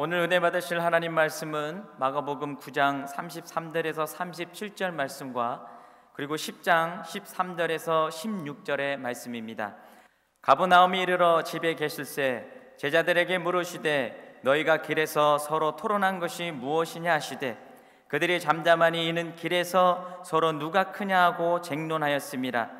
오늘 은혜 받으실 하나님 말씀은 마가복음 9장 33절에서 37절 말씀과 그리고 10장 13절에서 16절의 말씀입니다. 가버나움에 이르러 집에 계실새 제자들에게 물으시되 너희가 길에서 서로 토론한 것이 무엇이냐 하시되 그들이 잠잠하니 이는 길에서 서로 누가 크냐 하고 쟁론하였습니다.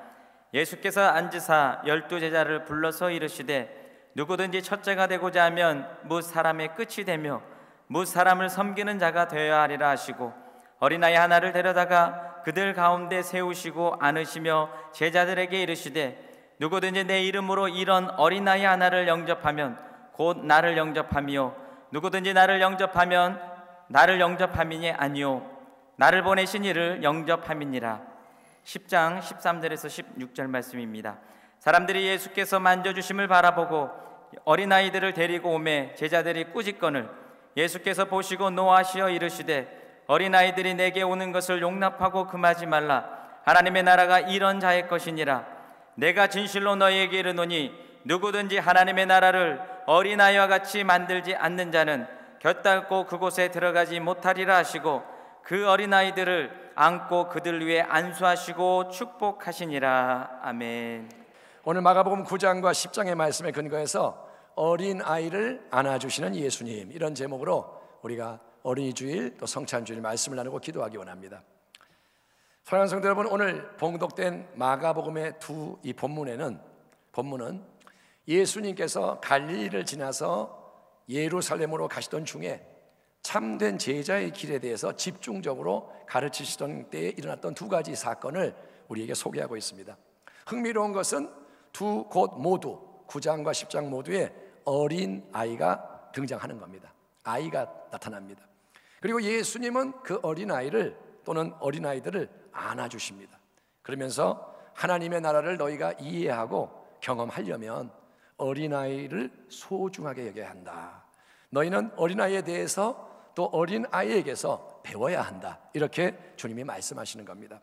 예수께서 앉으사 12제자를 불러서 이르시되 누구든지 첫째가 되고자 하면 뭇 사람의 끝이 되며 뭇 사람을 섬기는 자가 되어야 하리라 하시고 어린아이 하나를 데려다가 그들 가운데 세우시고 안으시며 제자들에게 이르시되 누구든지 내 이름으로 이런 어린아이 하나를 영접하면 곧 나를 영접하며 누구든지 나를 영접하면 나를 영접함이니 아니요 나를 보내신 이를 영접함이니라. 10장 13절에서 16절 말씀입니다. 사람들이 예수께서 만져주심을 바라보고 어린아이들을 데리고 오매 제자들이 꾸짖거늘 예수께서 보시고 노하시어 이르시되 어린아이들이 내게 오는 것을 용납하고 금하지 말라. 하나님의 나라가 이런 자의 것이니라. 내가 진실로 너희에게 이르노니 누구든지 하나님의 나라를 어린아이와 같이 만들지 않는 자는 곁닦고 그곳에 들어가지 못하리라 하시고 그 어린아이들을 안고 그들 위에 안수하시고 축복하시니라. 아멘. 오늘 마가복음 9장과 10장의 말씀에 근거해서 어린아이를 안아주시는 예수님, 이런 제목으로 우리가 어린이 주일 또 성찬 주일 말씀을 나누고 기도하기 원합니다. 사랑하는 성도 여러분, 오늘 봉독된 마가복음의 이 본문은 예수님께서 갈릴리를 지나서 예루살렘으로 가시던 중에 참된 제자의 길에 대해서 집중적으로 가르치시던 때에 일어났던 두 가지 사건을 우리에게 소개하고 있습니다. 흥미로운 것은 두 곳 모두 9장과 10장 모두에 어린 아이가 등장하는 겁니다. 아이가 나타납니다. 그리고 예수님은 그 어린아이를 또는 어린아이들을 안아주십니다. 그러면서 하나님의 나라를 너희가 이해하고 경험하려면 어린아이를 소중하게 여겨야 한다. 너희는 어린아이에 대해서 또 어린아이에게서 배워야 한다. 이렇게 주님이 말씀하시는 겁니다.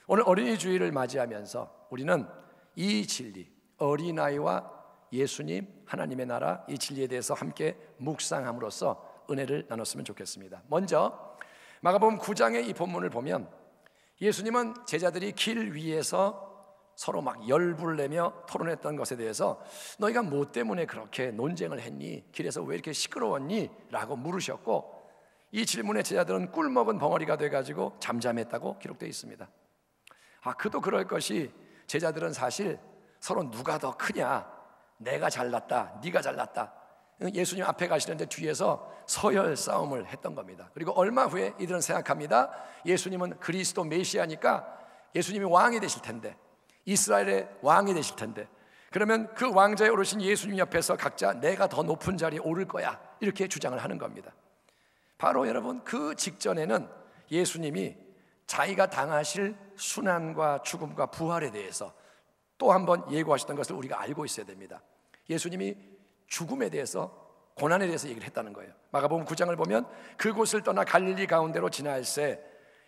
오늘 어린이 주일을 맞이하면서 우리는 이 진리, 어린아이와 예수님, 하나님의 나라, 이 진리에 대해서 함께 묵상함으로써 은혜를 나눴으면 좋겠습니다. 먼저 마가복음 9장의 이 본문을 보면 예수님은 제자들이 길 위에서 서로 막 열불을 내며 토론했던 것에 대해서 너희가 뭐 때문에 그렇게 논쟁을 했니? 길에서 왜 이렇게 시끄러웠니? 라고 물으셨고, 이 질문에 제자들은 꿀먹은 벙어리가 돼가지고 잠잠했다고 기록되어 있습니다. 그도 그럴 것이, 제자들은 사실 서로 누가 더 크냐, 내가 잘났다, 네가 잘났다, 예수님 앞에 가시는데 뒤에서 서열 싸움을 했던 겁니다. 그리고 얼마 후에 이들은 생각합니다. 예수님은 그리스도 메시아니까 예수님이 왕이 되실 텐데, 이스라엘의 왕이 되실 텐데, 그러면 그 왕자에 오르신 예수님 옆에서 각자 내가 더 높은 자리에 오를 거야, 이렇게 주장을 하는 겁니다. 바로 여러분, 그 직전에는 예수님이 자기가 당하실 순환과 죽음과 부활에 대해서 또 한 번 예고하셨던 것을 우리가 알고 있어야 됩니다. 예수님이 죽음에 대해서, 고난에 대해서 얘기를 했다는 거예요. 마가복음 9장을 보면 그곳을 떠나 갈릴리 가운데로 지나갈새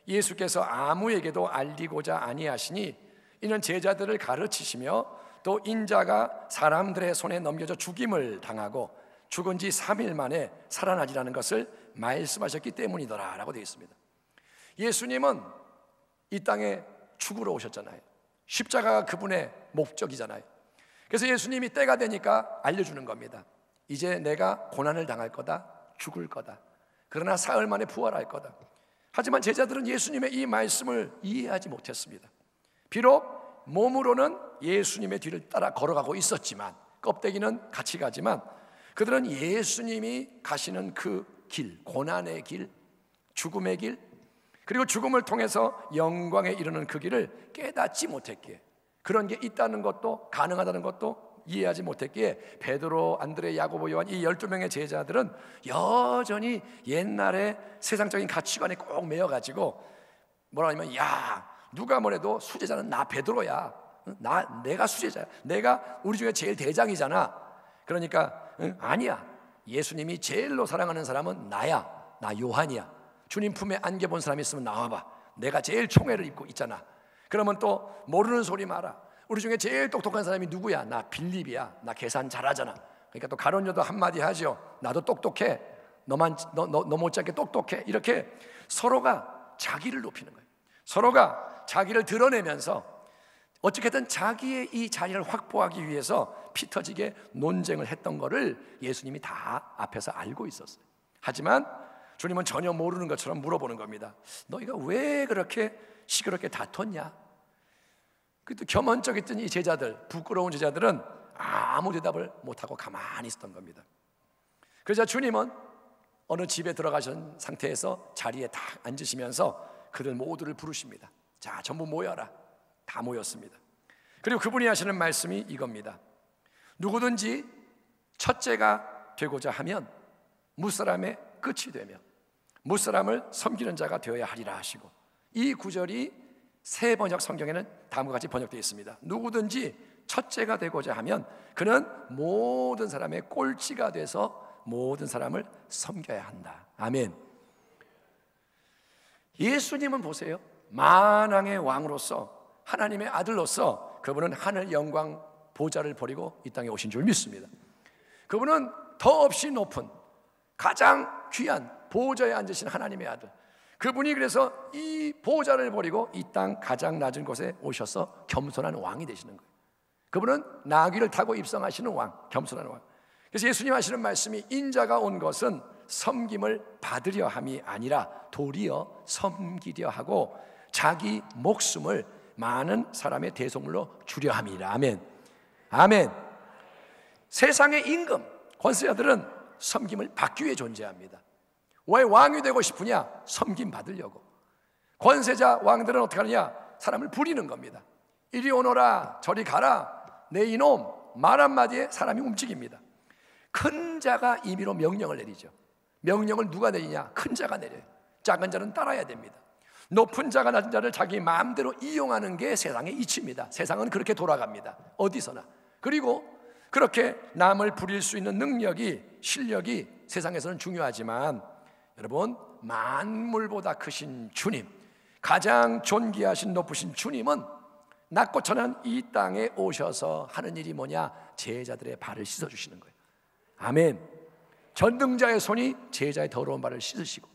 예수께서 아무에게도 알리고자 아니하시니 이는 제자들을 가르치시며 또 인자가 사람들의 손에 넘겨져 죽임을 당하고 죽은 지 3일 만에 살아나리라는 것을 말씀하셨기 때문이더라 라고 되어 있습니다. 예수님은 이 땅에 죽으러 오셨잖아요. 십자가가 그분의 목적이잖아요. 그래서 예수님이 때가 되니까 알려주는 겁니다. 이제 내가 고난을 당할 거다, 죽을 거다, 그러나 사흘 만에 부활할 거다. 하지만 제자들은 예수님의 이 말씀을 이해하지 못했습니다. 비록 몸으로는 예수님의 뒤를 따라 걸어가고 있었지만, 껍데기는 같이 가지만 그들은 예수님이 가시는 그 길, 고난의 길, 죽음의 길, 그리고 죽음을 통해서 영광에 이르는 그 길을 깨닫지 못했기에, 그런 게 있다는 것도, 가능하다는 것도 이해하지 못했기에 베드로, 안드레, 야고보, 요한 이 12명의 제자들은 여전히 옛날의 세상적인 가치관에 꼭 매여가지고 뭐라 하냐면, 야, 누가 뭐래도 수제자는 나 베드로야, 내가 수제자야, 내가 우리 중에 제일 대장이잖아. 그러니까 아니야, 예수님이 제일로 사랑하는 사람은 나야, 나 요한이야. 주님 품에 안겨본 사람이 있으면 나와봐, 내가 제일 총애를 입고 있잖아. 그러면 또 모르는 소리 마라, 우리 중에 제일 똑똑한 사람이 누구야? 나 빌립이야, 나 계산 잘하잖아. 그러니까 또 가론여도 한마디 하죠. 나도 똑똑해, 너 못지않게 똑똑해. 이렇게 서로가 자기를 높이는 거예요. 서로가 자기를 드러내면서 어떻게든 자기의 이 자리를 확보하기 위해서 피 터지게 논쟁을 했던 거를 예수님이 다 앞에서 알고 있었어요. 하지만 주님은 전혀 모르는 것처럼 물어보는 겁니다. 너희가 왜 그렇게 시끄럽게 다퉜냐? 그래도 겸언쩍했던 이 제자들, 부끄러운 제자들은 아무 대답을 못하고 가만히 있었던 겁니다. 그러자 주님은 어느 집에 들어가신 상태에서 자리에 딱 앉으시면서 그들 모두를 부르십니다. 자, 전부 모여라. 다 모였습니다. 그리고 그분이 하시는 말씀이 이겁니다. 누구든지 첫째가 되고자 하면 무사람의 끝이 되며 무사람을 섬기는 자가 되어야 하리라 하시고, 이 구절이 새 번역 성경에는 다음과 같이 번역되어 있습니다. 누구든지 첫째가 되고자 하면 그는 모든 사람의 꼴찌가 돼서 모든 사람을 섬겨야 한다. 아멘. 예수님은 보세요, 만왕의 왕으로서 하나님의 아들로서 그분은 하늘 영광 보좌를 버리고 이 땅에 오신 줄 믿습니다. 그분은 더없이 높은 가장 귀한 보좌에 앉으신 하나님의 아들, 그분이 그래서 이 보좌를 버리고 이 땅 가장 낮은 곳에 오셔서 겸손한 왕이 되시는 거예요. 그분은 나귀를 타고 입성하시는 왕, 겸손한 왕. 그래서 예수님 하시는 말씀이 인자가 온 것은 섬김을 받으려 함이 아니라 도리어 섬기려 하고 자기 목숨을 많은 사람의 대속물로 주려 함이라. 아멘. 아멘. 세상의 임금, 권세자들은 섬김을 받기 위해 존재합니다. 왜 왕이 되고 싶으냐? 섬김 받으려고. 권세자 왕들은 어떻게 하느냐? 사람을 부리는 겁니다. 이리 오너라, 저리 가라, 내 이놈, 말 한마디에 사람이 움직입니다. 큰 자가 임의로 명령을 내리죠. 명령을 누가 내리냐? 큰 자가 내려요. 작은 자는 따라야 됩니다. 높은 자가 낮은 자를 자기 마음대로 이용하는 게 세상의 이치입니다. 세상은 그렇게 돌아갑니다. 어디서나. 그리고 그렇게 남을 부릴 수 있는 능력이, 실력이 세상에서는 중요하지만 여러분, 만물보다 크신 주님, 가장 존귀하신 높으신 주님은 낮고 천한 이 땅에 오셔서 하는 일이 뭐냐? 제자들의 발을 씻어주시는 거예요. 아멘. 전능자의 손이 제자의 더러운 발을 씻으시고,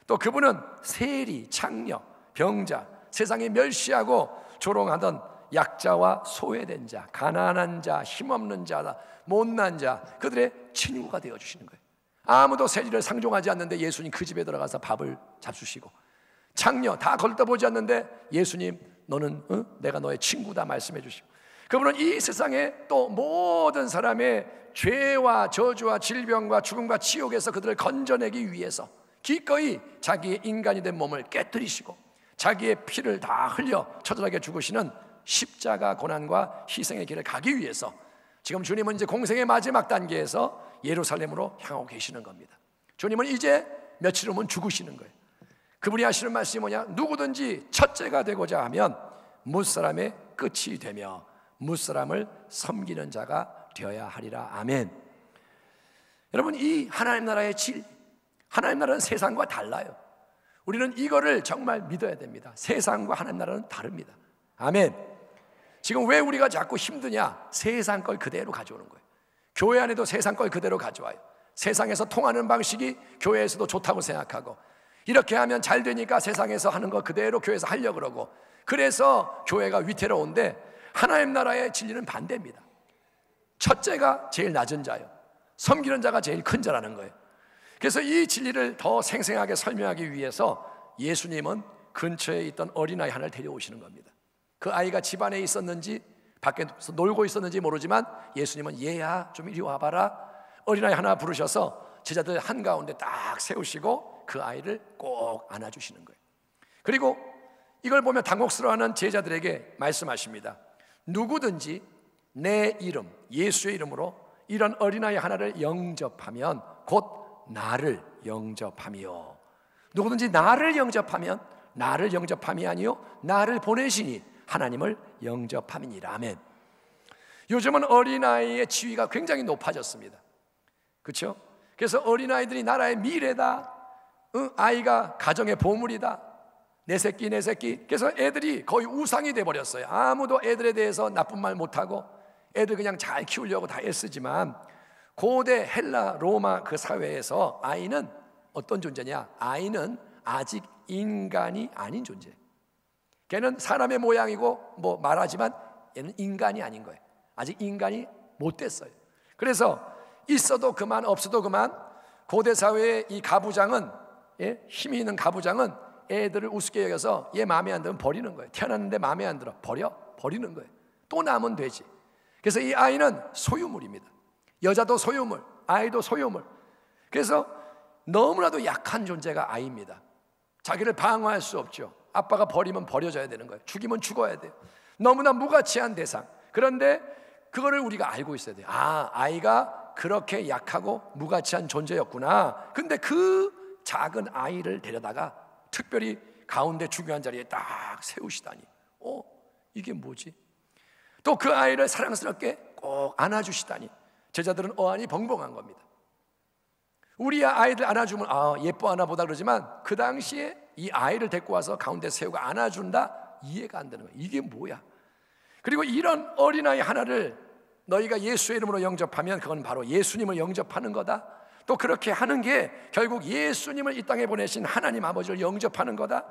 또 그분은 세리, 창녀, 병자, 세상에 멸시하고 조롱하던 약자와 소외된 자, 가난한 자, 힘없는 자, 못난 자, 그들의 친구가 되어주시는 거예요. 아무도 세리를 상종하지 않는데 예수님 그 집에 들어가서 밥을 잡수시고, 창녀 다 걸떠보지 않는데 예수님 너는 내가 너의 친구다 말씀해 주시고, 그분은 이 세상에 또 모든 사람의 죄와 저주와 질병과 죽음과 지옥에서 그들을 건져내기 위해서 기꺼이 자기의 인간이 된 몸을 깨뜨리시고 자기의 피를 다 흘려 처절하게 죽으시는 십자가 고난과 희생의 길을 가기 위해서 지금 주님은 이제 공생의 마지막 단계에서 예루살렘으로 향하고 계시는 겁니다. 주님은 이제 며칠 후면 죽으시는 거예요. 그분이 하시는 말씀이 뭐냐? 누구든지 첫째가 되고자 하면 무사람의 끝이 되며 무사람을 섬기는 자가 되어야 하리라. 아멘. 여러분, 이 하나님 나라의 질, 하나님 나라는 세상과 달라요. 우리는 이거를 정말 믿어야 됩니다. 세상과 하나님 나라는 다릅니다. 아멘. 지금 왜 우리가 자꾸 힘드냐? 세상 걸 그대로 가져오는 거예요. 교회 안에도 세상 걸 그대로 가져와요. 세상에서 통하는 방식이 교회에서도 좋다고 생각하고, 이렇게 하면 잘 되니까 세상에서 하는 거 그대로 교회에서 하려고 그러고, 그래서 교회가 위태로운데 하나님 나라의 진리는 반대입니다. 첫째가 제일 낮은 자요, 섬기는 자가 제일 큰 자라는 거예요. 그래서 이 진리를 더 생생하게 설명하기 위해서 예수님은 근처에 있던 어린아이 하나를 데려오시는 겁니다. 그 아이가 집안에 있었는지 밖에서 놀고 있었는지 모르지만 예수님은 얘야 좀 이리 와봐라, 어린아이 하나 부르셔서 제자들 한가운데 딱 세우시고 그 아이를 꼭 안아주시는 거예요. 그리고 이걸 보면 당혹스러워하는 제자들에게 말씀하십니다. 누구든지 내 이름, 예수의 이름으로 이런 어린아이 하나를 영접하면 곧 나를 영접함이요. 누구든지 나를 영접하면 나를 영접함이 아니요 나를 보내시니 하나님을 영접함이니라. 아멘. 요즘은 어린아이의 지위가 굉장히 높아졌습니다. 그렇죠? 그래서 어린아이들이 나라의 미래다, 아이가 가정의 보물이다, 내 새끼 내 새끼. 그래서 애들이 거의 우상이 돼버렸어요. 아무도 애들에 대해서 나쁜 말 못하고 애들 그냥 잘 키우려고 다 애쓰지만 고대 헬라 로마 그 사회에서 아이는 어떤 존재냐? 아이는 아직 인간이 아닌 존재. 걔는 사람의 모양이고 뭐 말하지만 얘는 인간이 아닌 거예요. 아직 인간이 못 됐어요. 그래서 있어도 그만 없어도 그만. 고대 사회의 이 가부장은, 힘이 있는 가부장은 애들을 우습게 여겨서 얘 마음에 안 들면 버리는 거예요. 태어났는데 마음에 안 들어, 버리는 거예요. 또 남은 되지. 그래서 이 아이는 소유물입니다. 여자도 소유물, 아이도 소유물. 그래서 너무나도 약한 존재가 아이입니다. 자기를 방어할 수 없죠. 아빠가 버리면 버려져야 되는 거예요. 죽이면 죽어야 돼요. 너무나 무가치한 대상. 그런데 그거를 우리가 알고 있어야 돼요. 아이가 그렇게 약하고 무가치한 존재였구나. 근데 그 작은 아이를 데려다가 특별히 가운데 중요한 자리에 딱 세우시다니, 이게 뭐지? 또 그 아이를 사랑스럽게 꼭 안아주시다니, 제자들은 어안이 벙벙한 겁니다. 우리 아이들 안아주면 예뻐하나 보다 그러지만 그 당시에 이 아이를 데리고 와서 가운데 세우고 안아준다? 이해가 안 되는 거예요. 이게 뭐야? 그리고 이런 어린아이 하나를 너희가 예수의 이름으로 영접하면 그건 바로 예수님을 영접하는 거다. 또 그렇게 하는 게 결국 예수님을 이 땅에 보내신 하나님 아버지를 영접하는 거다.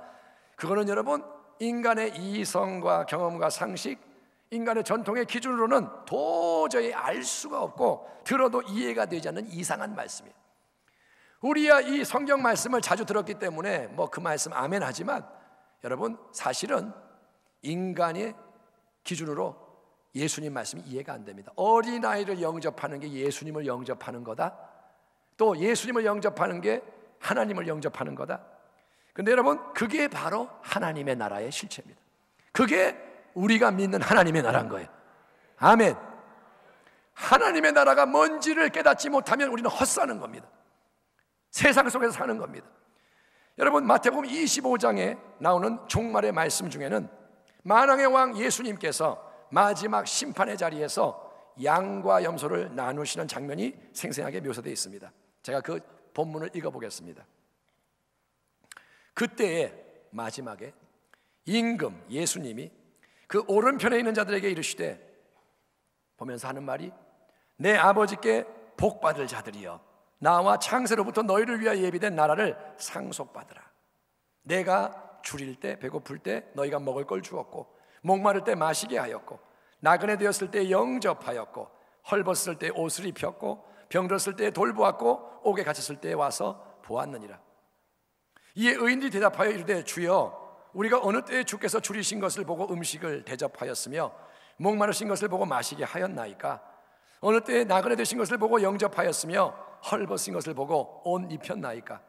그거는 여러분, 인간의 이성과 경험과 상식, 인간의 전통의 기준으로는 도저히 알 수가 없고 들어도 이해가 되지 않는 이상한 말씀이에요. 우리야 이 성경 말씀을 자주 들었기 때문에 뭐 그 말씀 아멘 하지만, 여러분 사실은 인간의 기준으로 예수님 말씀이 이해가 안 됩니다. 어린아이를 영접하는 게 예수님을 영접하는 거다. 또 예수님을 영접하는 게 하나님을 영접하는 거다. 근데 여러분, 그게 바로 하나님의 나라의 실체입니다. 그게 우리가 믿는 하나님의 나라인 거예요. 아멘. 하나님의 나라가 뭔지를 깨닫지 못하면 우리는 헛사는 겁니다. 세상 속에서 사는 겁니다. 여러분, 마태복음 25장에 나오는 종말의 말씀 중에는 만왕의 왕 예수님께서 마지막 심판의 자리에서 양과 염소를 나누시는 장면이 생생하게 묘사되어 있습니다. 제가 그 본문을 읽어보겠습니다. 그때의 마지막에 임금 예수님이 그 오른편에 있는 자들에게 이르시되, 보면서 하는 말이, 내 아버지께 복받을 자들이여, 나와 창세로부터 너희를 위하여 예비된 나라를 상속받으라. 내가 줄일 때 배고플 때 너희가 먹을 걸 주었고, 목마를 때 마시게 하였고, 나그네 되었을 때 영접하였고, 헐벗을 때 옷을 입혔고, 병들었을 때 돌보았고, 옥에 갇혔을 때 와서 보았느니라. 이에 의인들이 대답하여 이르되, 주여, 우리가 어느 때에 주께서 줄이신 것을 보고 음식을 대접하였으며 목마르신 것을 보고 마시게 하였나이까? 어느 때에 나그네 되신 것을 보고 영접하였으며 헐벗은 것을 보고 옷 입혔나이까?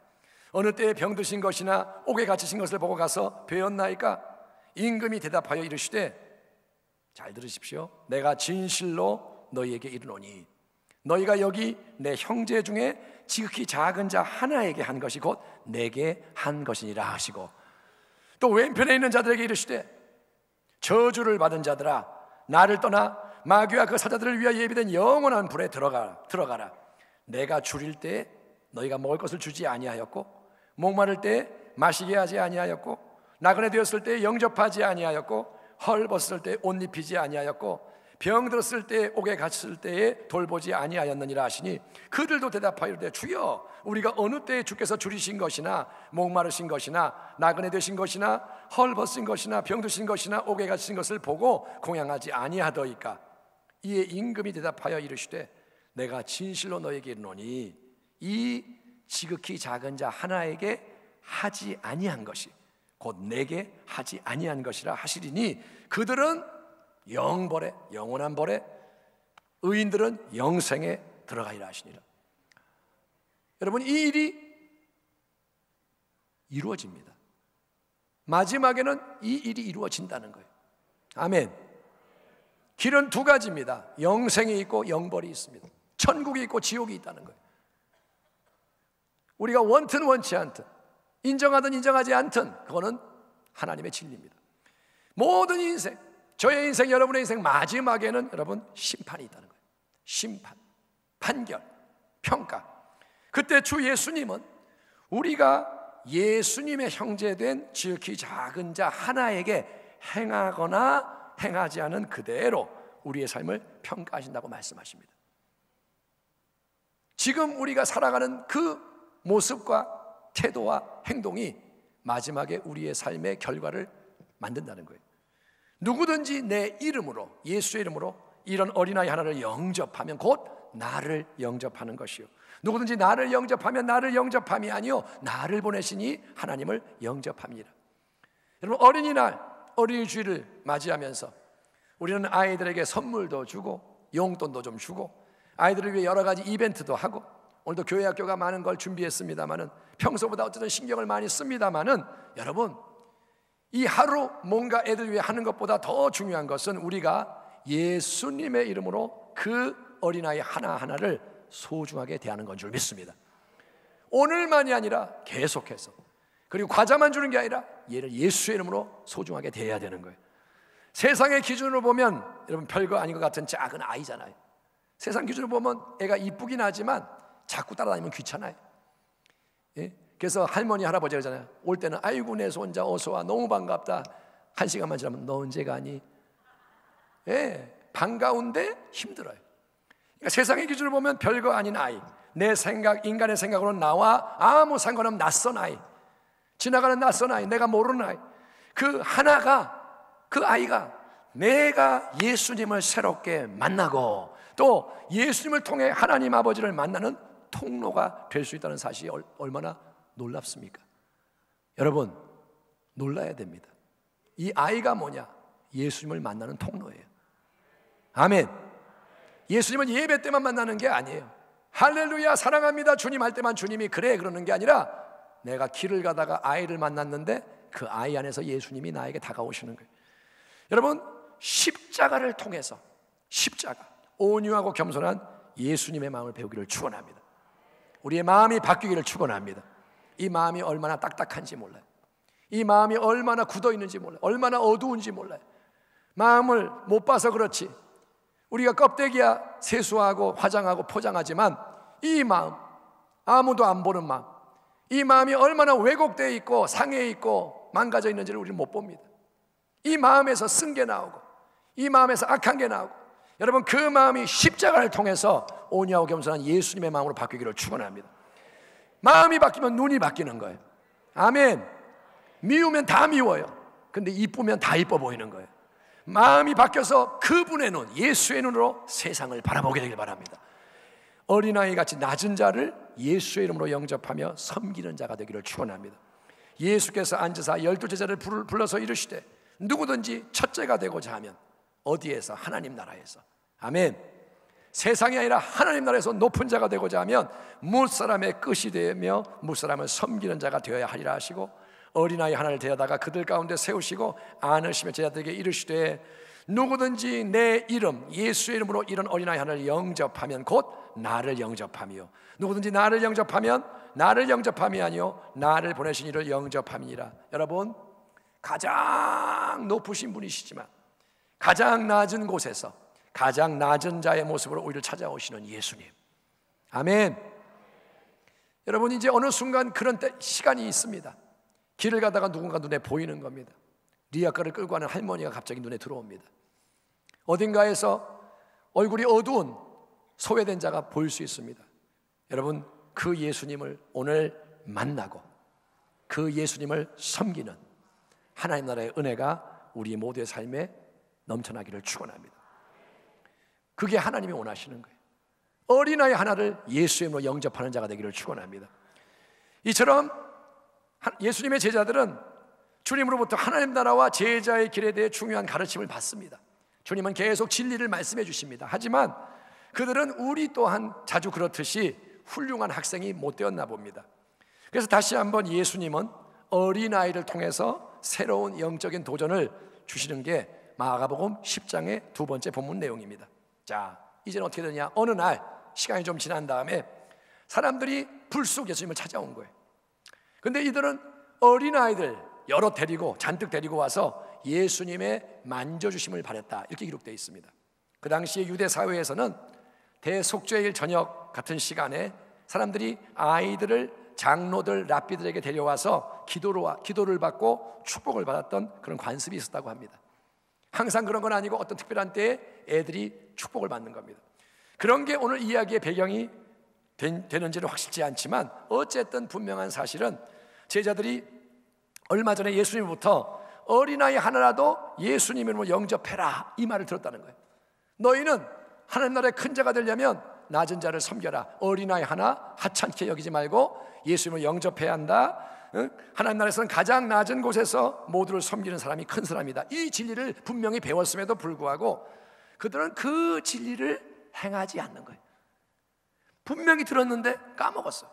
어느 때에 병드신 것이나 옥에 갇히신 것을 보고 가서 배웠나이까? 임금이 대답하여 이르시되, 잘 들으십시오. 내가 진실로 너희에게 이르노니 너희가 여기 내 형제 중에 지극히 작은 자 하나에게 한 것이 곧 내게 한 것이니라 하시고, 또 왼편에 있는 자들에게 이르시되, 저주를 받은 자들아, 나를 떠나 마귀와 그 사자들을 위하여 예비된 영원한 불에 들어가라. 내가 줄일 때 너희가 먹을 것을 주지 아니하였고, 목마를 때 마시게 하지 아니하였고, 나그네 되었을 때 영접하지 아니하였고, 헐벗을 때 옷 입히지 아니하였고, 병들었을 때 옥에 갇혔을 때에 돌보지 아니하였느니라 하시니, 그들도 대답하여 이르되, 주여, 우리가 어느 때에 주께서 줄이신 것이나 목마르신 것이나 나그네 되신 것이나 헐벗은 것이나 병드신 것이나 옥에 갇힌 것을 보고 공양하지 아니하더이까? 이에 임금이 대답하여 이르시되, 내가 진실로 너에게 이르노니 이 지극히 작은 자 하나에게 하지 아니한 것이 곧 내게 하지 아니한 것이라 하시리니, 그들은 영벌에, 영원한 벌에, 의인들은 영생에 들어가리라 하시니라. 여러분, 이 일이 이루어집니다. 마지막에는 이 일이 이루어진다는 거예요. 아멘. 길은 두 가지입니다. 영생이 있고 영벌이 있습니다. 천국이 있고 지옥이 있다는 거예요. 우리가 원튼 원치 않든, 인정하든 인정하지 않든, 그거는 하나님의 진리입니다. 모든 인생, 저의 인생, 여러분의 인생 마지막에는 여러분 심판이 있다는 거예요. 심판, 판결, 평가. 그때 주 예수님은 우리가 예수님의 형제된 지극히 작은 자 하나에게 행하거나 행하지 않은 그대로 우리의 삶을 평가하신다고 말씀하십니다. 지금 우리가 살아가는 그 모습과 태도와 행동이 마지막에 우리의 삶의 결과를 만든다는 거예요. 누구든지 내 이름으로, 예수의 이름으로 이런 어린아이 하나를 영접하면 곧 나를 영접하는 것이요, 누구든지 나를 영접하면 나를 영접함이 아니요 나를 보내시니 하나님을 영접합니다. 여러분, 어린이날, 어린이 주일을 맞이하면서 우리는 아이들에게 선물도 주고 용돈도 좀 주고 아이들을 위해 여러 가지 이벤트도 하고, 오늘도 교회 학교가 많은 걸 준비했습니다마는 평소보다 어쨌든 신경을 많이 씁니다마는, 여러분, 이 하루 뭔가 애들 위해 하는 것보다 더 중요한 것은 우리가 예수님의 이름으로 그 어린아이 하나하나를 소중하게 대하는 건 줄 믿습니다. 오늘만이 아니라 계속해서, 그리고 과자만 주는 게 아니라 얘를 예수의 이름으로 소중하게 대해야 되는 거예요. 세상의 기준으로 보면 여러분 별거 아닌 것 같은 작은 아이잖아요. 세상 기준으로 보면 애가 이쁘긴 하지만 자꾸 따라다니면 귀찮아요. 예? 그래서 할머니 할아버지 그러잖아요. 올 때는 아이고 내 손자 어서와 너무 반갑다. 1시간만 지나면 너 언제 가니? 예, 반가운데 힘들어요. 그러니까 세상의 기준으로 보면 별거 아닌 아이, 내 생각, 인간의 생각으로 나와 아무 상관없는 낯선 아이, 지나가는 낯선 아이, 내가 모르는 아이, 그 하나가, 그 아이가 내가 예수님을 새롭게 만나고 또 예수님을 통해 하나님 아버지를 만나는 통로가 될 수 있다는 사실이 얼마나 놀랍습니까? 여러분, 놀라야 됩니다. 이 아이가 뭐냐? 예수님을 만나는 통로예요. 아멘. 예수님은 예배 때만 만나는 게 아니에요. 할렐루야 사랑합니다 주님 할 때만 주님이 그래 그러는 게 아니라, 내가 길을 가다가 아이를 만났는데 그 아이 안에서 예수님이 나에게 다가오시는 거예요. 여러분, 십자가를 통해서, 십자가, 온유하고 겸손한 예수님의 마음을 배우기를 축원합니다. 우리의 마음이 바뀌기를 축원합니다. 이 마음이 얼마나 딱딱한지 몰라요. 이 마음이 얼마나 굳어 있는지 몰라요. 얼마나 어두운지 몰라요. 마음을 못 봐서 그렇지 우리가 껍데기야 세수하고 화장하고 포장하지만 이 마음, 아무도 안 보는 마음, 이 마음이 얼마나 왜곡되어 있고 상해 있고 망가져 있는지를 우리는 못 봅니다. 이 마음에서 쓴 게 나오고 이 마음에서 악한 게 나오고, 여러분 그 마음이 십자가를 통해서 온유하고 겸손한 예수님의 마음으로 바뀌기를 축원합니다. 마음이 바뀌면 눈이 바뀌는 거예요. 아멘. 미우면 다 미워요. 근데 이쁘면 다 이뻐 보이는 거예요. 마음이 바뀌어서 그분의 눈, 예수의 눈으로 세상을 바라보게 되길 바랍니다. 어린아이 같이 낮은 자를 예수의 이름으로 영접하며 섬기는 자가 되기를 축원합니다. 예수께서 앉으사 12 제자를 불러서 이르시되 누구든지 첫째가 되고자 하면 어디에서? 하나님 나라에서. 아멘. 세상이 아니라 하나님 나라에서 높은 자가 되고자 하면 무사람의 끝이 되며 무사람을 섬기는 자가 되어야 하리라 하시고, 어린아이 하나를 데려다가 그들 가운데 세우시고 안으시며 제자들에게 이르시되 누구든지 내 이름 예수의 이름으로 이런 어린아이 하나를 영접하면 곧 나를 영접하며, 누구든지 나를 영접하면 나를 영접함이 아니요 나를 보내신 이를 영접함이니라. 여러분, 가장 높으신 분이시지만 가장 낮은 곳에서 가장 낮은 자의 모습으로 우리를 찾아오시는 예수님. 아멘. 여러분, 이제 어느 순간 그런 시간이 있습니다. 길을 가다가 누군가 눈에 보이는 겁니다. 리아카를 끌고 가는 할머니가 갑자기 눈에 들어옵니다. 어딘가에서 얼굴이 어두운 소외된 자가 보일 수 있습니다. 여러분, 그 예수님을 오늘 만나고 그 예수님을 섬기는 하나님 나라의 은혜가 우리 모두의 삶에 넘쳐나기를 축원합니다. 그게 하나님이 원하시는 거예요. 어린아이 하나를 예수의 이름으로 영접하는 자가 되기를 축원합니다. 이처럼 예수님의 제자들은 주님으로부터 하나님 나라와 제자의 길에 대해 중요한 가르침을 받습니다. 주님은 계속 진리를 말씀해 주십니다. 하지만 그들은 우리 또한 자주 그렇듯이 훌륭한 학생이 못 되었나 봅니다. 그래서 다시 한번 예수님은 어린아이를 통해서 새로운 영적인 도전을 주시는 게 마가복음 10장의 두 번째 본문 내용입니다. 자, 이제는 어떻게 되냐? 어느 날 시간이 좀 지난 다음에 사람들이 불쑥 예수님을 찾아온 거예요. 근데 이들은 어린아이들 여러 잔뜩 데리고 와서 예수님의 만져주심을 바랬다, 이렇게 기록되어 있습니다. 그 당시에 유대 사회에서는 대속죄일 저녁 같은 시간에 사람들이 아이들을 장로들, 랍비들에게 데려와서 기도를 받고 축복을 받았던 그런 관습이 있었다고 합니다. 항상 그런 건 아니고 어떤 특별한 때에 애들이 축복을 받는 겁니다. 그런 게 오늘 이야기의 배경이 되는지는 확실치 않지만 어쨌든 분명한 사실은 제자들이 얼마 전에 예수님부터 어린아이 하나라도 예수님을 영접해라 이 말을 들었다는 거예요. 너희는 하나님 나라의 큰 자가 되려면 낮은 자를 섬겨라. 어린아이 하나 하찮게 여기지 말고 예수님을 영접해야 한다. 하나님 나라에서는 가장 낮은 곳에서 모두를 섬기는 사람이 큰 사람이다. 이 진리를 분명히 배웠음에도 불구하고 그들은 그 진리를 행하지 않는 거예요. 분명히 들었는데 까먹었어요.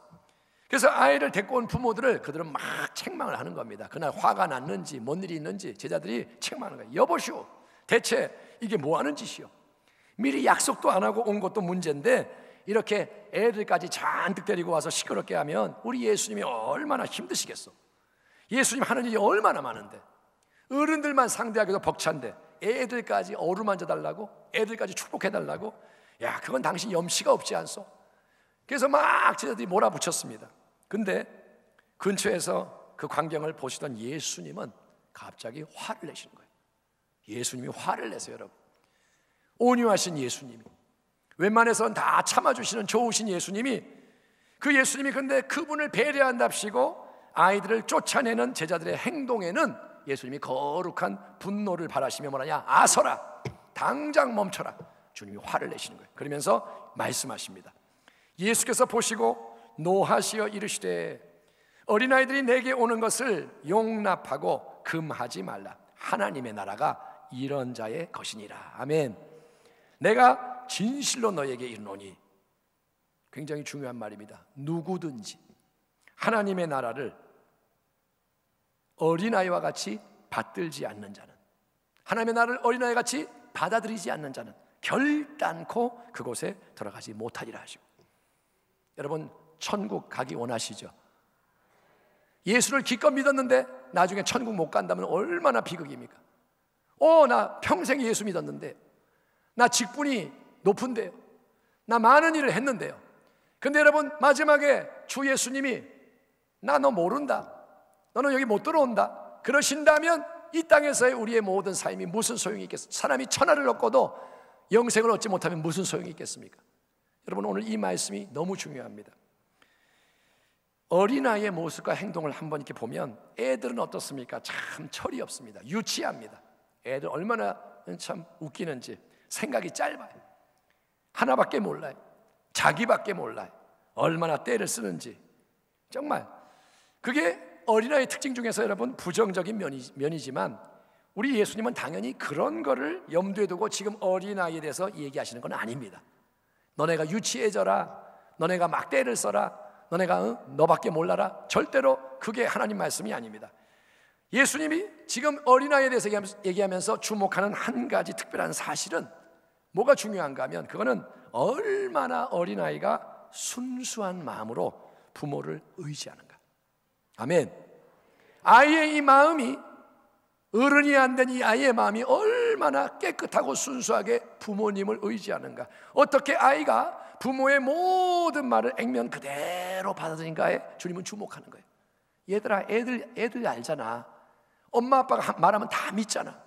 그래서 아이를 데리고 온 부모들을 그들은 막 책망을 하는 겁니다. 그날 화가 났는지 뭔 일이 있는지 제자들이 책망하는 거예요. 여보시오, 대체 이게 뭐 하는 짓이요? 미리 약속도 안 하고 온 것도 문제인데 이렇게 애들까지 잔뜩 데리고 와서 시끄럽게 하면 우리 예수님이 얼마나 힘드시겠어. 예수님 하는 일이 얼마나 많은데 어른들만 상대하기도 벅찬데 애들까지 어루만져 달라고, 애들까지 축복해 달라고. 야, 그건 당신 염치가 없지 않소? 그래서 막 제자들이 몰아붙였습니다. 근데 근처에서 그 광경을 보시던 예수님은 갑자기 화를 내시는 거예요. 예수님이 화를 내세요, 여러분. 온유하신 예수님이, 웬만해서는 다 참아주시는 좋으신 예수님이, 그 예수님이 근데 그분을 배려한답시고 아이들을 쫓아내는 제자들의 행동에는 예수님이 거룩한 분노를 발하시며 뭐라냐? 아서라, 당장 멈춰라. 주님이 화를 내시는 거예요. 그러면서 말씀하십니다. 예수께서 보시고 노하시어 이르시되 어린아이들이 내게 오는 것을 용납하고 금하지 말라. 하나님의 나라가 이런 자의 것이니라. 아멘. 내가 진실로 너에게 이르노니, 굉장히 중요한 말입니다. 누구든지 하나님의 나라를 어린아이와 같이 받들지 않는 자는, 하나님의 나라를 어린아이와 같이 받아들이지 않는 자는 결단코 그곳에 들어가지 못하리라 하시고, 여러분 천국 가기 원하시죠? 예수를 기껏 믿었는데 나중에 천국 못 간다면 얼마나 비극입니까? 나 평생 예수 믿었는데, 나 직분이 높은데요, 나 많은 일을 했는데요. 근데 여러분 마지막에 주 예수님이 나 너 모른다, 너는 여기 못 들어온다 그러신다면 이 땅에서의 우리의 모든 삶이 무슨 소용이 있겠습니까? 사람이 천하를 얻고도 영생을 얻지 못하면 무슨 소용이 있겠습니까? 여러분 오늘 이 말씀이 너무 중요합니다. 어린아이의 모습과 행동을 한번 이렇게 보면 애들은 어떻습니까? 참 철이 없습니다. 유치합니다. 애들 얼마나 참 웃기는지. 생각이 짧아요. 하나밖에 몰라요. 자기밖에 몰라요. 얼마나 때를 쓰는지. 정말 그게 어린아이의 특징 중에서 여러분 부정적인 면이지만 우리 예수님은 당연히 그런 거를 염두에 두고 지금 어린아이에 대해서 얘기하시는 건 아닙니다. 너네가 유치해져라, 너네가 막 때를 써라, 너네가 너밖에 몰라라. 절대로 그게 하나님 말씀이 아닙니다. 예수님이 지금 어린아이에 대해서 얘기하면서 주목하는 한 가지 특별한 사실은 뭐가 중요한가 하면 그거는 얼마나 어린아이가 순수한 마음으로 부모를 의지하는가. 아멘. 아이의 이 마음이, 어른이 안 된 이 아이의 마음이 얼마나 깨끗하고 순수하게 부모님을 의지하는가. 어떻게 아이가 부모의 모든 말을 액면 그대로 받아들인가에 주님은 주목하는 거예요. 얘들아, 애들 알잖아. 엄마 아빠가 말하면 다 믿잖아.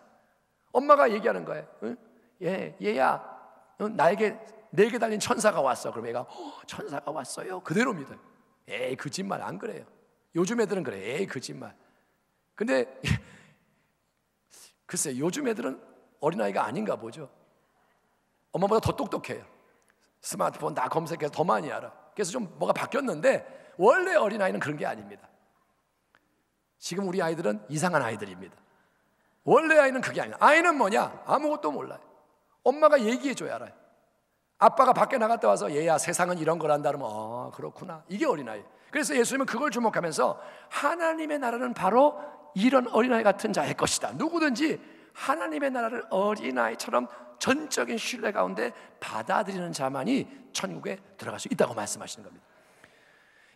엄마가 얘기하는 거예요. 응? 얘야, 나에게 4개 달린 천사가 왔어. 그럼 얘가 천사가 왔어요. 그대로 믿어요. 에이 거짓말. 안 그래요. 요즘 애들은 그래. 에이 거짓말. 근데 글쎄 요즘 애들은 어린아이가 아닌가 보죠. 엄마보다 더 똑똑해요. 스마트폰 다 검색해서 더 많이 알아. 그래서 좀 뭐가 바뀌었는데 원래 어린아이는 그런 게 아닙니다. 지금 우리 아이들은 이상한 아이들입니다. 원래 아이는 그게 아니야. 아이는 뭐냐? 아무것도 몰라요. 엄마가 얘기해줘야 알아요. 아빠가 밖에 나갔다 와서 얘야 세상은 이런 거란다 그러면 그렇구나. 이게 어린아이. 그래서 예수님은 그걸 주목하면서 하나님의 나라는 바로 이런 어린아이 같은 자의 것이다. 누구든지 하나님의 나라를 어린아이처럼 전적인 신뢰 가운데 받아들이는 자만이 천국에 들어갈 수 있다고 말씀하시는 겁니다.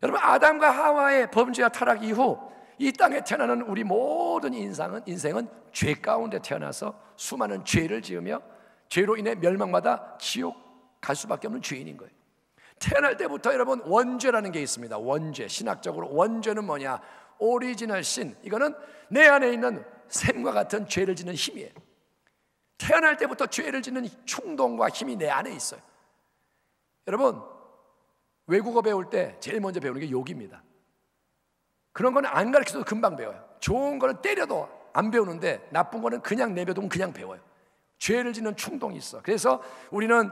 여러분 아담과 하와의 범죄와 타락 이후 이 땅에 태어나는 우리 모든 인생은 죄 가운데 태어나서 수많은 죄를 지으며 죄로 인해 멸망받아 지옥 갈 수밖에 없는 죄인인 거예요. 태어날 때부터 여러분 원죄라는 게 있습니다. 원죄, 신학적으로 원죄는 뭐냐? 오리지널 신, 이거는 내 안에 있는 샘과 같은 죄를 짓는 힘이에요. 태어날 때부터 죄를 짓는 충동과 힘이 내 안에 있어요. 여러분 외국어 배울 때 제일 먼저 배우는 게 욕입니다. 그런 거는 안 가르쳐도 금방 배워요. 좋은 거는 때려도 안 배우는데 나쁜 거는 그냥 내버두면 그냥 배워요. 죄를 짓는 충동이 있어. 그래서 우리는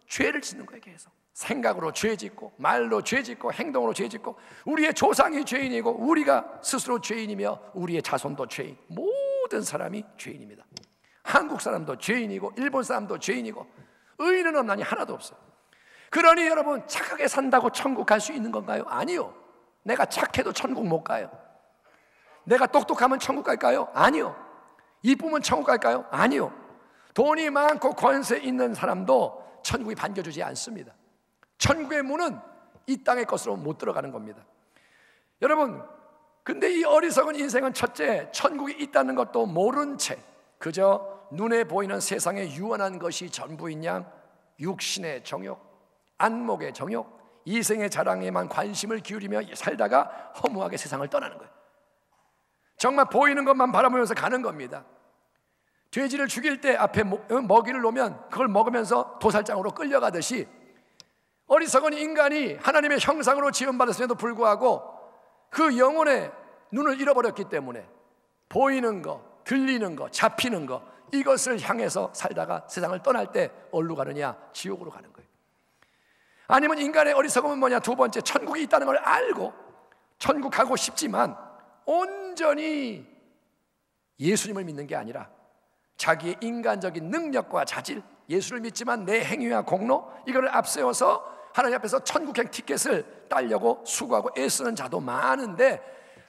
죄를 짓는 거예요. 계속 생각으로 죄 짓고, 말로 죄 짓고, 행동으로 죄 짓고, 우리의 조상이 죄인이고 우리가 스스로 죄인이며 우리의 자손도 죄인, 모든 사람이 죄인입니다. 한국 사람도 죄인이고 일본 사람도 죄인이고 의인은 없나니 하나도 없어요. 그러니 여러분, 착하게 산다고 천국 갈 수 있는 건가요? 아니요. 내가 착해도 천국 못 가요. 내가 똑똑하면 천국 갈까요? 아니요. 이쁘면 천국 갈까요? 아니요. 돈이 많고 권세 있는 사람도 천국이 반겨주지 않습니다. 천국의 문은 이 땅의 것으로 못 들어가는 겁니다. 여러분, 근데 이 어리석은 인생은 첫째, 천국이 있다는 것도 모른 채 그저 눈에 보이는 세상에 유한한 것이 전부인 양 육신의 정욕, 안목의 정욕, 이생의 자랑에만 관심을 기울이며 살다가 허무하게 세상을 떠나는 거예요. 정말 보이는 것만 바라보면서 가는 겁니다. 돼지를 죽일 때 앞에 먹이를 놓으면 그걸 먹으면서 도살장으로 끌려가듯이 어리석은 인간이 하나님의 형상으로 지음받았음에도 불구하고 그 영혼의 눈을 잃어버렸기 때문에 보이는 거, 들리는 거, 잡히는 거, 이것을 향해서 살다가 세상을 떠날 때 어디로 가느냐? 지옥으로 가는 거예요. 아니면 인간의 어리석음은 뭐냐? 두 번째, 천국이 있다는 걸 알고 천국 가고 싶지만 온전히 예수님을 믿는 게 아니라 자기의 인간적인 능력과 자질, 예수를 믿지만 내 행위와 공로, 이거를 앞세워서 하나님 앞에서 천국행 티켓을 따려고 수고하고 애쓰는 자도 많은데,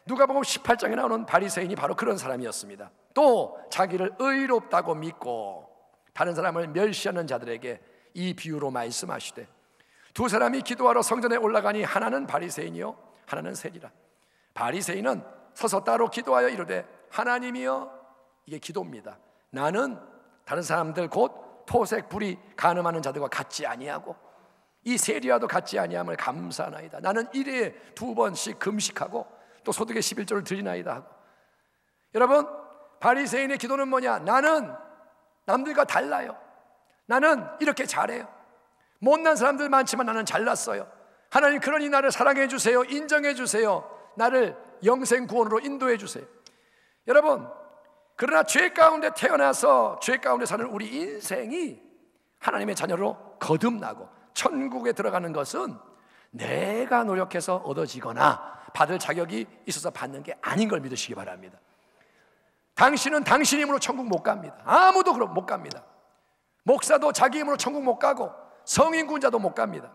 누가복음 18장에 나오는 바리새인이 바로 그런 사람이었습니다. 또 자기를 의롭다고 믿고 다른 사람을 멸시하는 자들에게 이 비유로 말씀하시되, 두 사람이 기도하러 성전에 올라가니 하나는 바리새인이요 하나는 세리라. 바리새인은 서서 따로 기도하여 이르되, 하나님이여, 이게 기도입니다. 나는 다른 사람들 곧 토색 불이 간음하는 자들과 같지 아니하고 이 세리와도 같지 아니함을 감사하나이다. 나는 일에 2번씩 금식하고 또 소득의 11조를 드리나이다 하고. 여러분, 바리새인의 기도는 뭐냐? 나는 남들과 달라요. 나는 이렇게 잘해요. 못난 사람들 많지만 나는 잘났어요. 하나님, 그러니 나를 사랑해 주세요. 인정해 주세요. 나를 영생 구원으로 인도해 주세요. 여러분, 그러나 죄 가운데 태어나서 죄 가운데 사는 우리 인생이 하나님의 자녀로 거듭나고 천국에 들어가는 것은 내가 노력해서 얻어지거나 받을 자격이 있어서 받는 게 아닌 걸 믿으시기 바랍니다. 당신은 당신 힘으로 천국 못 갑니다. 아무도 그럼 못 갑니다. 목사도 자기 힘으로 천국 못 가고 성인군자도 못 갑니다.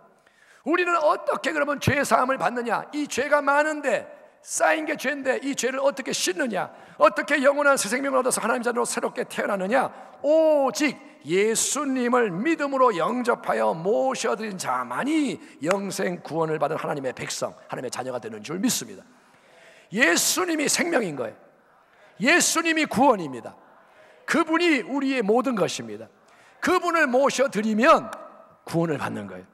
우리는 어떻게 그러면 죄 사함을 받느냐? 이 죄가 많은데, 쌓인 게 죄인데 이 죄를 어떻게 씻느냐? 어떻게 영원한 새 생명을 얻어서 하나님 자녀로 새롭게 태어나느냐? 오직 예수님을 믿음으로 영접하여 모셔드린 자만이 영생 구원을 받은 하나님의 백성, 하나님의 자녀가 되는 줄 믿습니다. 예수님이 생명인 거예요. 예수님이 구원입니다. 그분이 우리의 모든 것입니다. 그분을 모셔드리면 구원을 받는 거예요.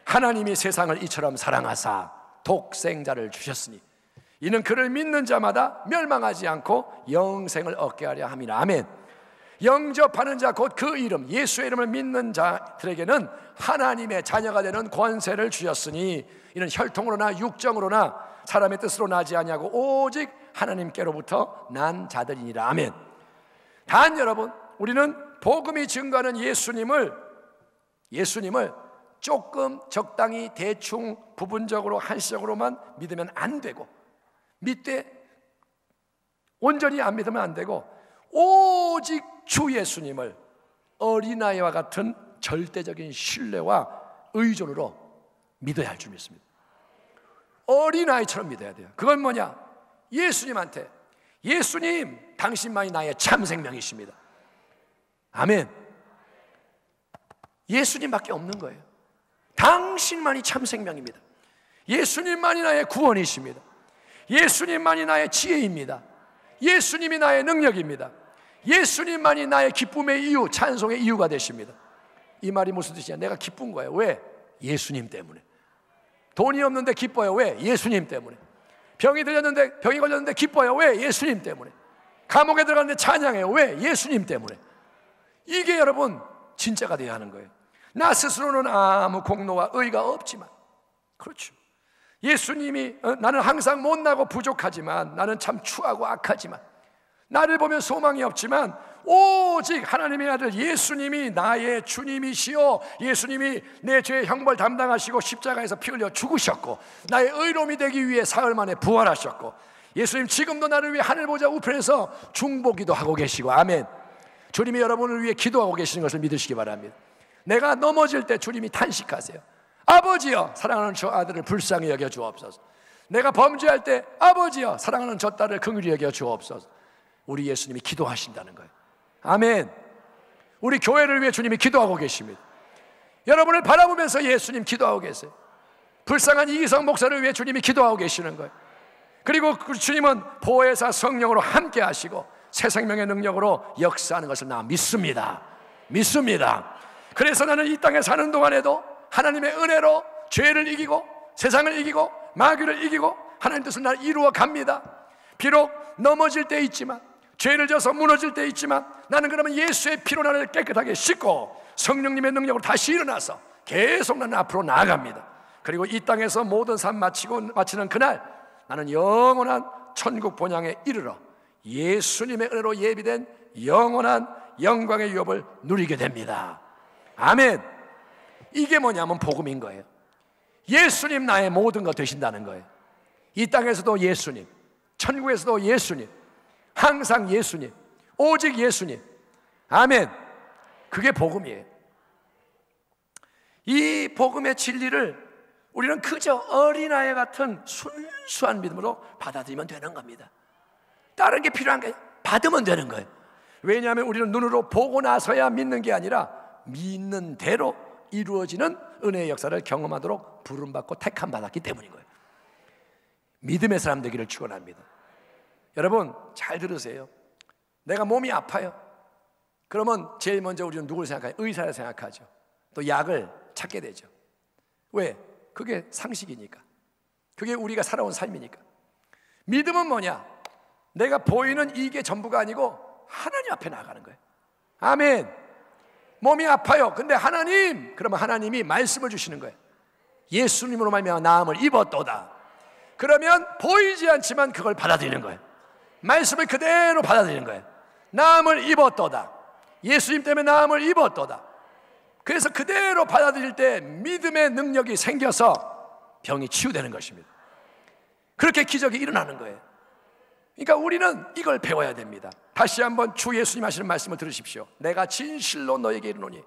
하나님이 세상을 이처럼 사랑하사 독생자를 주셨으니 이는 그를 믿는 자마다 멸망하지 않고 영생을 얻게 하려 함이라. 아멘. 영접하는 자, 곧 그 이름, 예수의 이름을 믿는 자들에게는 하나님의 자녀가 되는 권세를 주셨으니 이는 혈통으로나 육정으로나 사람의 뜻으로 나지 아니하고 오직 하나님께로부터 난 자들이니라. 아멘. 단 여러분, 우리는 복음이 증거하는 예수님을 조금 적당히 대충 부분적으로 한시적으로만 믿으면 안 되고, 믿되 온전히 안 믿으면 안 되고, 오직 주 예수님을 어린아이와 같은 절대적인 신뢰와 의존으로 믿어야 할 줄 믿습니다. 어린아이처럼 믿어야 돼요. 그건 뭐냐? 예수님한테, 예수님 당신만이 나의 참 생명이십니다. 아멘. 예수님밖에 없는 거예요. 당신만이 참 생명입니다. 예수님만이 나의 구원이십니다. 예수님만이 나의 지혜입니다. 예수님이 나의 능력입니다. 예수님만이 나의 기쁨의 이유, 찬송의 이유가 되십니다. 이 말이 무슨 뜻이냐? 내가 기쁜 거예요. 왜? 예수님 때문에. 돈이 없는데 기뻐요. 왜? 예수님 때문에. 병이 걸렸는데 기뻐요. 왜? 예수님 때문에. 감옥에 들어갔는데 찬양해요. 왜? 예수님 때문에. 이게 여러분 진짜가 되어야 하는 거예요. 나 스스로는 아무 공로와 의가 없지만 그렇죠. 예수님이 나는 항상 못나고 부족하지만, 나는 참 추하고 악하지만, 나를 보면 소망이 없지만 오직 하나님의 아들 예수님이 나의 주님이시오, 예수님이 내 죄의 형벌 담당하시고 십자가에서 피 흘려 죽으셨고 나의 의로움이 되기 위해 사흘 만에 부활하셨고, 예수님 지금도 나를 위해 하늘 보좌 우편에서 중보기도 하고 계시고, 아멘. 주님이 여러분을 위해 기도하고 계시는 것을 믿으시기 바랍니다. 내가 넘어질 때 주님이 탄식하세요. 아버지여, 사랑하는 저 아들을 불쌍히 여겨 주옵소서. 내가 범죄할 때 아버지여, 사랑하는 저 딸을 긍휼히 여겨 주옵소서. 우리 예수님이 기도하신다는 거예요. 아멘. 우리 교회를 위해 주님이 기도하고 계십니다. 여러분을 바라보면서 예수님 기도하고 계세요. 불쌍한 이기성 목사를 위해 주님이 기도하고 계시는 거예요. 그리고 그 주님은 보혜사 성령으로 함께 하시고 새 생명의 능력으로 역사하는 것을 나 믿습니다. 믿습니다. 그래서 나는 이 땅에 사는 동안에도 하나님의 은혜로 죄를 이기고 세상을 이기고 마귀를 이기고 하나님 뜻을 날 이루어 갑니다. 비록 넘어질 때 있지만, 죄를 져서 무너질 때 있지만, 나는 그러면 예수의 피로 나를 깨끗하게 씻고 성령님의 능력으로 다시 일어나서 계속 나는 앞으로 나아갑니다. 그리고 이 땅에서 모든 삶 마치는 그날 나는 영원한 천국 본향에 이르러 예수님의 은혜로 예비된 영원한 영광의 유업을 누리게 됩니다. 아멘. 이게 뭐냐면 복음인 거예요. 예수님 나의 모든 것 되신다는 거예요. 이 땅에서도 예수님, 천국에서도 예수님, 항상 예수님, 오직 예수님. 아멘. 그게 복음이에요. 이 복음의 진리를 우리는 그저 어린아이 같은 순수한 믿음으로 받아들이면 되는 겁니다. 다른 게 필요한 게 받으면 되는 거예요. 왜냐하면 우리는 눈으로 보고 나서야 믿는 게 아니라 믿는 대로 이루어지는 은혜의 역사를 경험하도록 부름받고 택함 받았기 때문인 거예요. 믿음의 사람 되기를 축원합니다. 여러분 잘 들으세요. 내가 몸이 아파요. 그러면 제일 먼저 우리는 누굴 생각해요? 의사를 생각하죠. 또 약을 찾게 되죠. 왜? 그게 상식이니까. 그게 우리가 살아온 삶이니까. 믿음은 뭐냐? 내가 보이는 이게 전부가 아니고 하나님 앞에 나가는 거예요. 아멘. 몸이 아파요. 근데 하나님, 그러면 하나님이 말씀을 주시는 거예요. 예수님으로 말미암아 나음을 입었도다. 그러면 보이지 않지만 그걸 받아들이는 거예요. 말씀을 그대로 받아들이는 거예요. 나음을 입었도다. 예수님 때문에 나음을 입었도다. 그래서 그대로 받아들일 때 믿음의 능력이 생겨서 병이 치유되는 것입니다. 그렇게 기적이 일어나는 거예요. 그러니까 우리는 이걸 배워야 됩니다. 다시 한번 주 예수님 하시는 말씀을 들으십시오. 내가 진실로 너에게 이르노니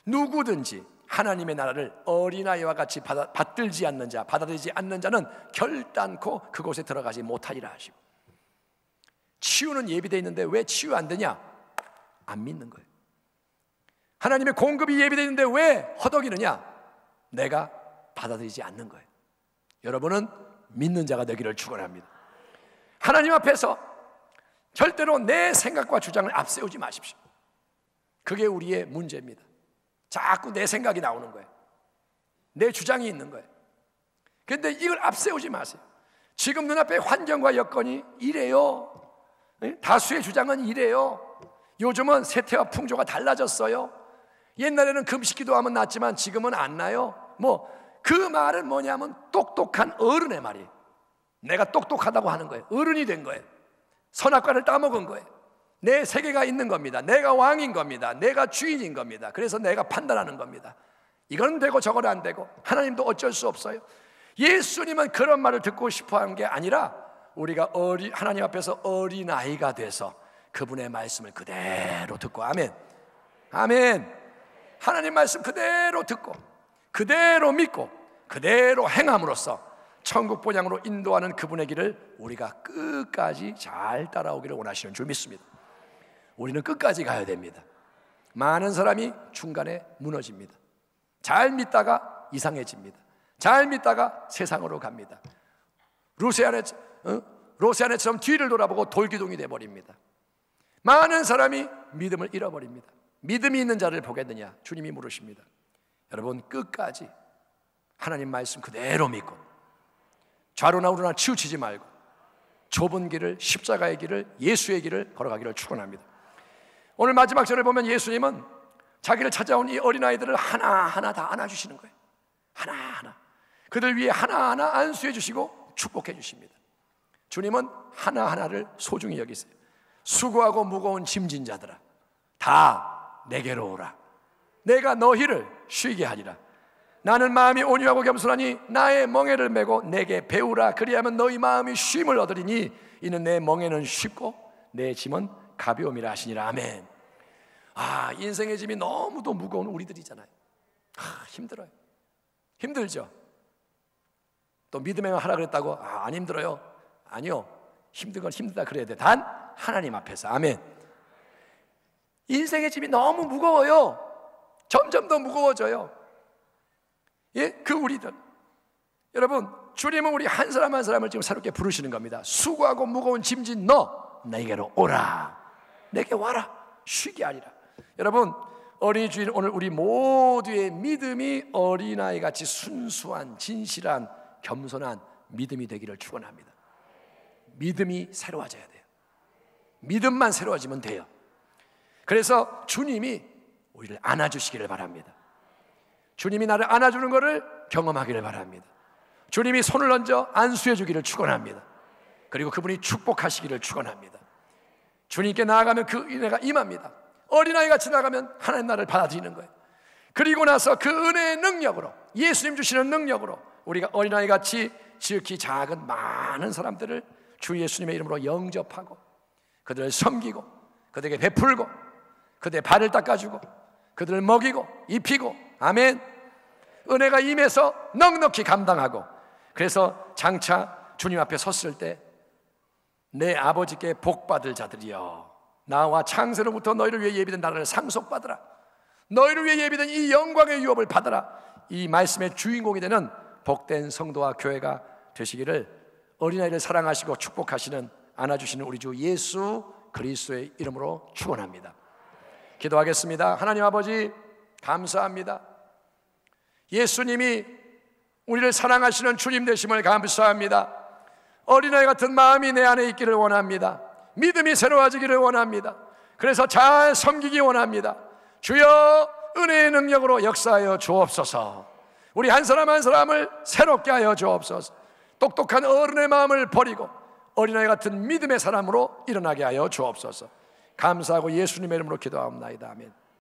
누구든지 하나님의 나라를 어린아이와 같이 받들지 않는 자, 받아들이지 않는 자는 결단코 그곳에 들어가지 못하리라 하시고, 치유는 예비되어 있는데 왜 치유 안 되냐? 안 믿는 거예요. 하나님의 공급이 예비되어 있는데 왜 허덕이느냐? 내가 받아들이지 않는 거예요. 여러분은 믿는 자가 되기를 축원합니다. 하나님 앞에서 절대로 내 생각과 주장을 앞세우지 마십시오. 그게 우리의 문제입니다. 자꾸 내 생각이 나오는 거예요. 내 주장이 있는 거예요. 그런데 이걸 앞세우지 마세요. 지금 눈앞에 환경과 여건이 이래요. 다수의 주장은 이래요. 요즘은 세태와 풍조가 달라졌어요. 옛날에는 금식기도 하면 났지만 지금은 안 나요. 그 말은 뭐냐면 똑똑한 어른의 말이에요. 내가 똑똑하다고 하는 거예요. 어른이 된 거예요. 선악과를 따먹은 거예요. 내 세계가 있는 겁니다. 내가 왕인 겁니다. 내가 주인인 겁니다. 그래서 내가 판단하는 겁니다. 이건 되고 저건 안 되고 하나님도 어쩔 수 없어요. 예수님은 그런 말을 듣고 싶어 하는 게 아니라 우리가 하나님 앞에서 어린아이가 돼서 그분의 말씀을 그대로 듣고, 아멘, 아멘, 하나님 말씀 그대로 듣고 그대로 믿고 그대로 행함으로써 천국 본향으로 인도하는 그분의 길을 우리가 끝까지 잘 따라오기를 원하시는 줄 믿습니다. 우리는 끝까지 가야 됩니다. 많은 사람이 중간에 무너집니다. 잘 믿다가 이상해집니다. 잘 믿다가 세상으로 갑니다. 로세아네처럼 뒤를 돌아보고 돌기둥이 되어버립니다. 많은 사람이 믿음을 잃어버립니다. 믿음이 있는 자를 보겠느냐? 주님이 물으십니다. 여러분 끝까지 하나님 말씀 그대로 믿고 좌로나 우로나 치우치지 말고 좁은 길을, 십자가의 길을, 예수의 길을 걸어가기를 축원합니다. 오늘 마지막 절을 보면 예수님은 자기를 찾아온 이 어린아이들을 하나하나 다 안아주시는 거예요. 하나하나. 그들 위해 하나하나 안수해 주시고 축복해 주십니다. 주님은 하나하나를 소중히 여기세요. 수고하고 무거운 짐진 자들아, 다 내게로 오라. 내가 너희를 쉬게 하리라. 나는 마음이 온유하고 겸손하니 나의 멍에를 메고 내게 배우라. 그리하면 너희 마음이 쉼을 얻으리니 이는 내 멍에는 쉽고 내 짐은 가벼움이라 하시니라. 아멘. 인생의 짐이 너무도 무거운 우리들이잖아요. 힘들어요. 힘들죠. 또 믿음의 하라 그랬다고 안 힘들어요. 아니요, 힘든 건 힘들다 그래야 돼. 단 하나님 앞에서. 아멘. 인생의 짐이 너무 무거워요. 점점 더 무거워져요. 그 우리들, 여러분, 주님은 우리 한 사람 한 사람을 지금 새롭게 부르시는 겁니다. 수고하고 무거운 짐진 너 내게로 오라. 내게 와라. 쉬게 하리라. 여러분, 어린이 주일 오늘 우리 모두의 믿음이 어린아이같이 순수한 진실한 겸손한 믿음이 되기를 축원합니다. 믿음이 새로워져야 돼요. 믿음만 새로워지면 돼요. 그래서 주님이 우리를 안아주시기를 바랍니다. 주님이 나를 안아주는 것을 경험하기를 바랍니다. 주님이 손을 얹어 안수해 주기를 축원합니다. 그리고 그분이 축복하시기를 축원합니다. 주님께 나아가면 그 은혜가 임합니다. 어린아이같이 나가면 하나님 나를 받아들이는 거예요. 그리고 나서 그 은혜의 능력으로, 예수님 주시는 능력으로 우리가 어린아이같이 지극히 작은 많은 사람들을 주 예수님의 이름으로 영접하고 그들을 섬기고 그들에게 베풀고 그들의 발을 닦아주고 그들을 먹이고 입히고, 아멘. 은혜가 임해서 넉넉히 감당하고, 그래서 장차 주님 앞에 섰을 때 내 아버지께 복받을 자들이여, 나와 창세로부터 너희를 위해 예비된 나라를 상속받으라. 너희를 위해 예비된 이 영광의 유업을 받으라. 이 말씀의 주인공이 되는 복된 성도와 교회가 되시기를 어린아이를 사랑하시고 축복하시는, 안아주시는 우리 주 예수 그리스도의 이름으로 축원합니다. 기도하겠습니다. 하나님 아버지, 감사합니다. 예수님이 우리를 사랑하시는 주님 되심을 감사합니다. 어린아이 같은 마음이 내 안에 있기를 원합니다. 믿음이 새로워지기를 원합니다. 그래서 잘 섬기기 원합니다. 주여, 은혜의 능력으로 역사하여 주옵소서. 우리 한 사람 한 사람을 새롭게 하여 주옵소서. 똑똑한 어른의 마음을 버리고 어린아이 같은 믿음의 사람으로 일어나게 하여 주옵소서. 감사하고 예수님의 이름으로 기도하옵나이다. 아멘.